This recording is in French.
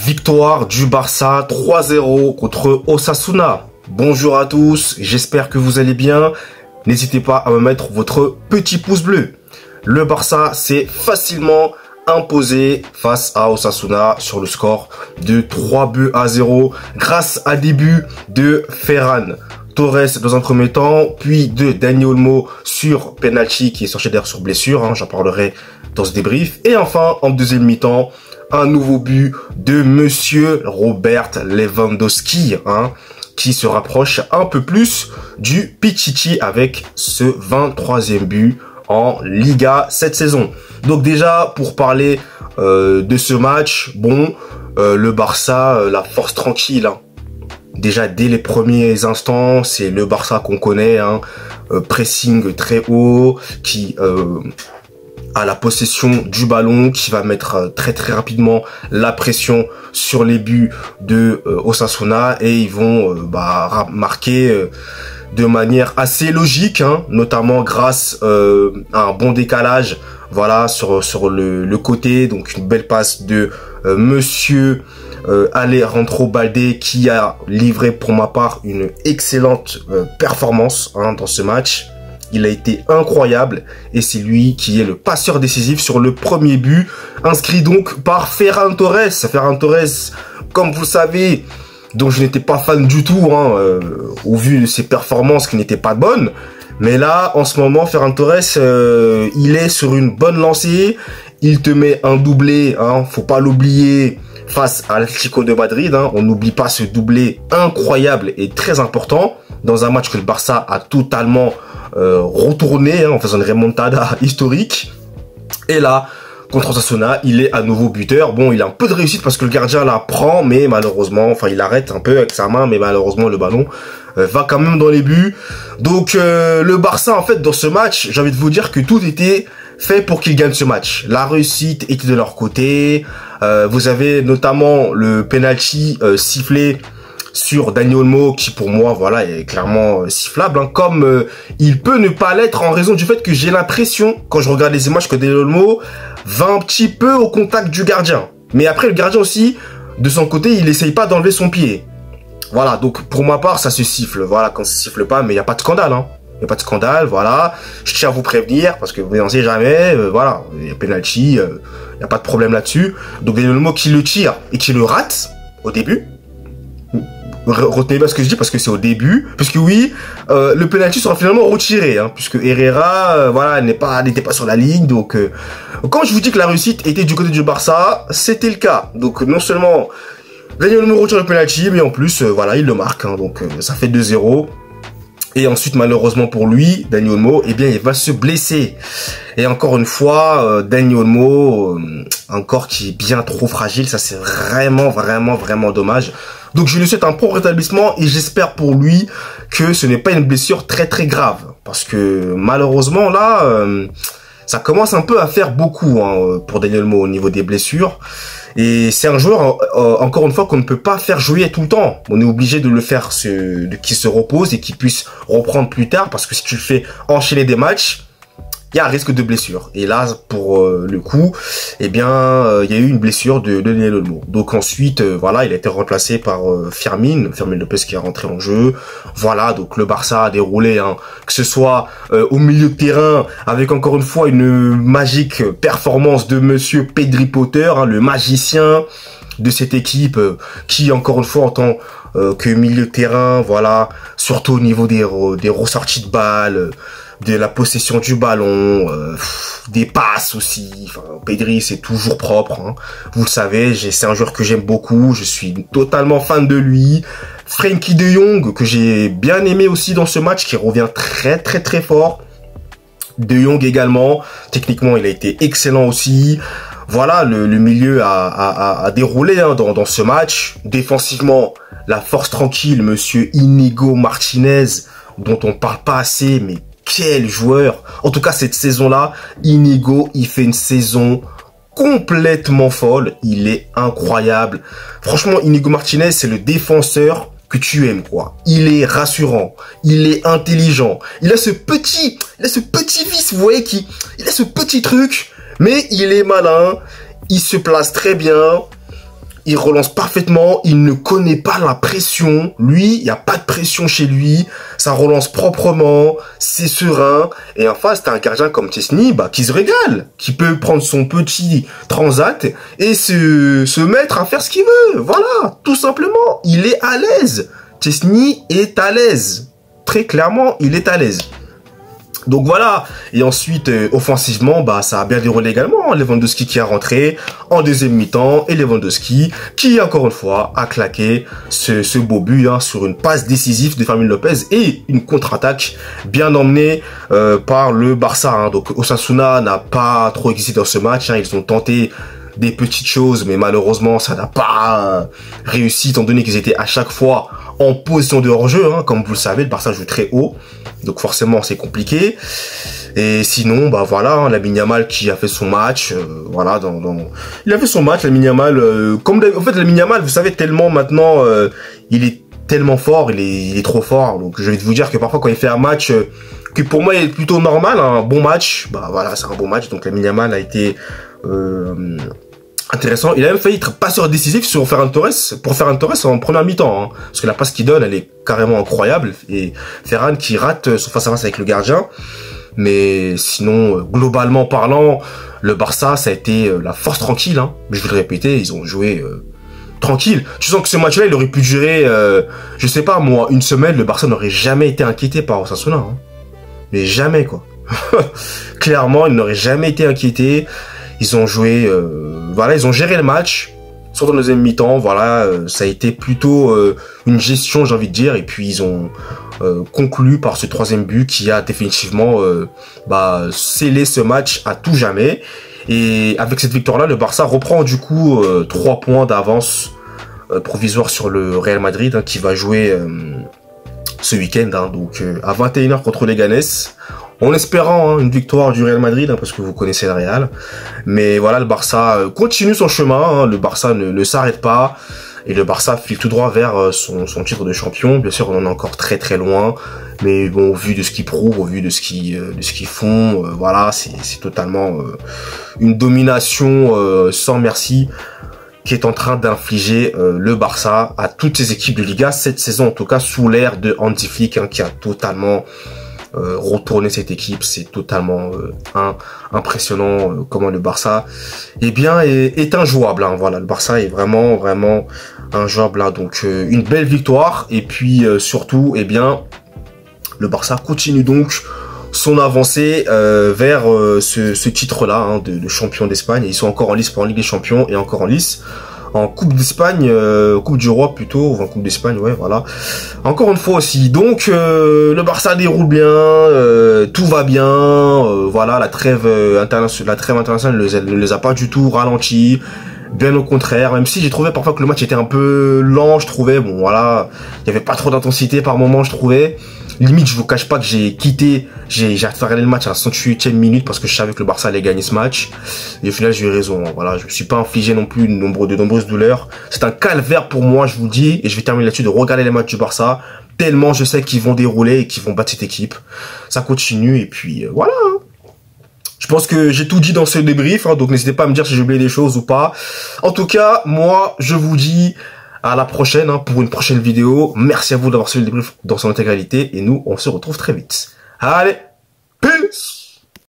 Victoire du Barça 3-0 contre Osasuna. Bonjour à tous, j'espère que vous allez bien. N'hésitez pas à me mettre votre petit pouce bleu. Le Barça s'est facilement imposé face à Osasuna sur le score de 3-0 grâce à des buts de Ferran Torres dans un premier temps, puis de Dani Olmo sur penalty qui est sorti d'ailleurs sur blessure, j'en parlerai dans ce débrief. Et enfin, en deuxième mi-temps, un nouveau but de Monsieur Robert Lewandowski, qui se rapproche un peu plus du Pichichi avec ce 23e but en Liga cette saison. Donc déjà, pour parler de ce match, le Barça, la force tranquille. Déjà, dès les premiers instants, c'est le Barça qu'on connaît, pressing très haut, qui a la possession du ballon, qui va mettre très rapidement la pression sur les buts de Osasuna, et ils vont marquer de manière assez logique, notamment grâce à un bon décalage, voilà, sur le côté. Donc une belle passe de Monsieur Alejandro Balde, qui a livré pour ma part une excellente performance dans ce match. Il a été incroyable et c'est lui qui est le passeur décisif sur le premier but, inscrit donc par Ferran Torres. Ferran Torres, comme vous le savez, dont je n'étais pas fan du tout, au vu de ses performances qui n'étaient pas bonnes. Mais là, en ce moment, Ferran Torres, il est sur une bonne lancée. Il te met un doublé, faut pas l'oublier, face à l'Atlético de Madrid. On n'oublie pas ce doublé incroyable et très important dans un match que le Barça a totalement retourné en faisant une remontada historique. Et là, contre Osasuna, il est à nouveau buteur. Bon, il a un peu de réussite parce que le gardien la prend, mais malheureusement, il arrête un peu avec sa main, mais malheureusement, le ballon va quand même dans les buts. Donc, le Barça, en fait, dans ce match, j'ai envie de vous dire que tout était fait pour qu'il gagne ce match. La réussite était de leur côté. Vous avez notamment le penalty sifflé sur Dani Olmo, qui pour moi, voilà, est clairement sifflable, comme il peut ne pas l'être en raison du fait que j'ai l'impression, quand je regarde les images, que Dani Olmo va un petit peu au contact du gardien. Mais après, le gardien aussi, de son côté, il essaye pas d'enlever son pied. Voilà, donc pour ma part, ça se siffle. Voilà, quand ça se siffle pas, mais il n'y a pas de scandale, Il n'y a pas de scandale, voilà. Je tiens à vous prévenir, parce que vous n'en savez jamais, voilà, il y a penalty, il n'y a pas de problème là-dessus. Donc Dani Olmo qui le tire et qui le rate au début. Retenez bien ce que je dis parce que c'est au début, puisque oui, le penalty sera finalement retiré, puisque Herrera, n'était pas sur la ligne. Donc, quand je vous dis que la réussite était du côté du Barça, c'était le cas. Donc, non seulement Dani Olmo retire le penalty, mais en plus, il le marque. Donc, ça fait 2-0. Et ensuite, malheureusement pour lui, Dani Olmo, il va se blesser. Et encore une fois, Dani Olmo, encore qui est bien trop fragile, ça c'est vraiment dommage. Donc je lui souhaite un prompt rétablissement et j'espère pour lui que ce n'est pas une blessure très grave. Parce que malheureusement là, ça commence un peu à faire beaucoup pour Dani Olmo au niveau des blessures. Et c'est un joueur, encore une fois, qu'on ne peut pas faire jouer tout le temps. On est obligé de le faire, qu'il se repose et qu'il puisse reprendre plus tard. Parce que si tu le fais enchaîner des matchs, il y a un risque de blessure. Et là, pour le coup, il y a eu une blessure de Dani Olmo. Donc ensuite, il a été remplacé par Fermin Lopez qui est rentré en jeu. Voilà, donc le Barça a déroulé, que ce soit au milieu de terrain, avec encore une fois une magique performance de Monsieur Pedri Potter, le magicien de cette équipe, qui encore une fois en tant que milieu de terrain, voilà, surtout au niveau des ressorties de balles, de la possession du ballon, des passes aussi. Pedri, c'est toujours propre, Vous le savez, c'est un joueur que j'aime beaucoup. Je suis totalement fan de lui. Frenkie de Jong, que j'ai bien aimé aussi dans ce match, qui revient très fort. De Jong également. Techniquement, il a été excellent aussi. Voilà, le milieu a déroulé dans ce match. Défensivement, la force tranquille, Monsieur Inigo Martinez, dont on parle pas assez, mais quel joueur! En tout cas, cette saison-là, Inigo, il fait une saison complètement folle. Il est incroyable. Franchement, Inigo Martinez, c'est le défenseur que tu aimes, quoi. Il est rassurant. Il est intelligent. Il a ce petit vice, vous voyez, il a ce petit truc, mais il est malin. Il se place très bien. il relance parfaitement, il ne connaît pas la pression. Lui, il n'y a pas de pression chez lui, ça relance proprement, c'est serein. Et en face, t'as un gardien comme Szczęsny, qui se régale, qui peut prendre son petit transat et se mettre à faire ce qu'il veut. Voilà, tout simplement, il est à l'aise. Szczęsny est à l'aise. Très clairement, il est à l'aise. Donc voilà, et ensuite offensivement, ça a bien déroulé également. Lewandowski qui a rentré en deuxième mi-temps et Lewandowski qui encore une fois a claqué ce beau but sur une passe décisive de Fermín López et une contre-attaque bien emmenée par le Barça. Donc Osasuna n'a pas trop existé dans ce match. Ils ont tenté des petites choses, mais malheureusement ça n'a pas réussi étant donné qu'ils étaient à chaque fois en position de hors-jeu. Comme vous le savez, le Barça joue très haut. Donc forcément c'est compliqué. Et sinon voilà, Lamine Yamal qui a fait son match, voilà, il a fait son match, Lamine Yamal, en fait Lamine Yamal, vous savez tellement maintenant, il est tellement fort, il est trop fort. Donc je vais vous dire que parfois quand il fait un match que pour moi il est plutôt normal, un bon match, voilà, c'est un bon match. Donc Lamine Yamal a été intéressant. Il a même failli être passeur décisif sur Ferran Torres, en première mi-temps, parce que la passe qu'il donne, elle est carrément incroyable, et Ferran qui rate son face-à-face avec le gardien. Mais sinon, globalement parlant, le Barça, ça a été la force tranquille, mais je vais le répéter, ils ont joué tranquille. Tu sens que ce match-là, il aurait pu durer, je sais pas moi, une semaine, le Barça n'aurait jamais été inquiété par Osasuna, mais jamais, quoi. Clairement, il n'aurait jamais été inquiété. Ils ont joué, voilà, ils ont géré le match, surtout dans le deuxième mi-temps, voilà, ça a été plutôt une gestion, j'ai envie de dire, et puis ils ont conclu par ce troisième but qui a définitivement scellé ce match à tout jamais. Et avec cette victoire-là, le Barça reprend du coup 3 points d'avance provisoire sur le Real Madrid qui va jouer ce week-end, donc à 21h contre Leganés. En espérant une victoire du Real Madrid, parce que vous connaissez le Real. Mais voilà, le Barça continue son chemin, le Barça ne s'arrête pas. Et le Barça file tout droit vers son titre de champion. Bien sûr, on en est encore très très loin. Mais bon, au vu de ce qu'ils prouvent, au vu de ce qu'ils font, voilà, c'est totalement une domination sans merci qui est en train d'infliger le Barça à toutes ces équipes de Liga cette saison, en tout cas sous l'ère de Hansi Flick, qui a totalement retourner cette équipe. C'est totalement impressionnant comment le Barça est injouable, voilà, le Barça est vraiment injouable, donc une belle victoire. Et puis surtout le Barça continue donc son avancée vers ce titre là de champion d'Espagne. Ils sont encore en lice pour la Ligue des Champions et encore en lice en Coupe d'Espagne, Coupe d'Europe plutôt, enfin Coupe d'Espagne, ouais, voilà. Encore une fois aussi. Donc le Barça déroule bien, tout va bien, voilà, la trêve internationale ne les a pas du tout ralentis. Bien au contraire, même si j'ai trouvé parfois que le match était un peu lent, je trouvais, bon voilà, il y avait pas trop d'intensité par moment, je trouvais. Limite, je vous cache pas que j'ai regarder le match à la 108e minute parce que je savais que le Barça allait gagner ce match. Et au final, j'ai eu raison, voilà, je me suis pas infligé non plus de nombreuses douleurs. C'est un calvaire pour moi, je vous dis, et je vais terminer là-dessus, de regarder les matchs du Barça, tellement je sais qu'ils vont dérouler et qu'ils vont battre cette équipe. Ça continue, et puis voilà. Je pense que j'ai tout dit dans ce débrief, donc n'hésitez pas à me dire si j'ai oublié des choses ou pas. En tout cas, moi, je vous dis à la prochaine pour une prochaine vidéo. Merci à vous d'avoir suivi le débrief dans son intégralité et nous, on se retrouve très vite. Allez!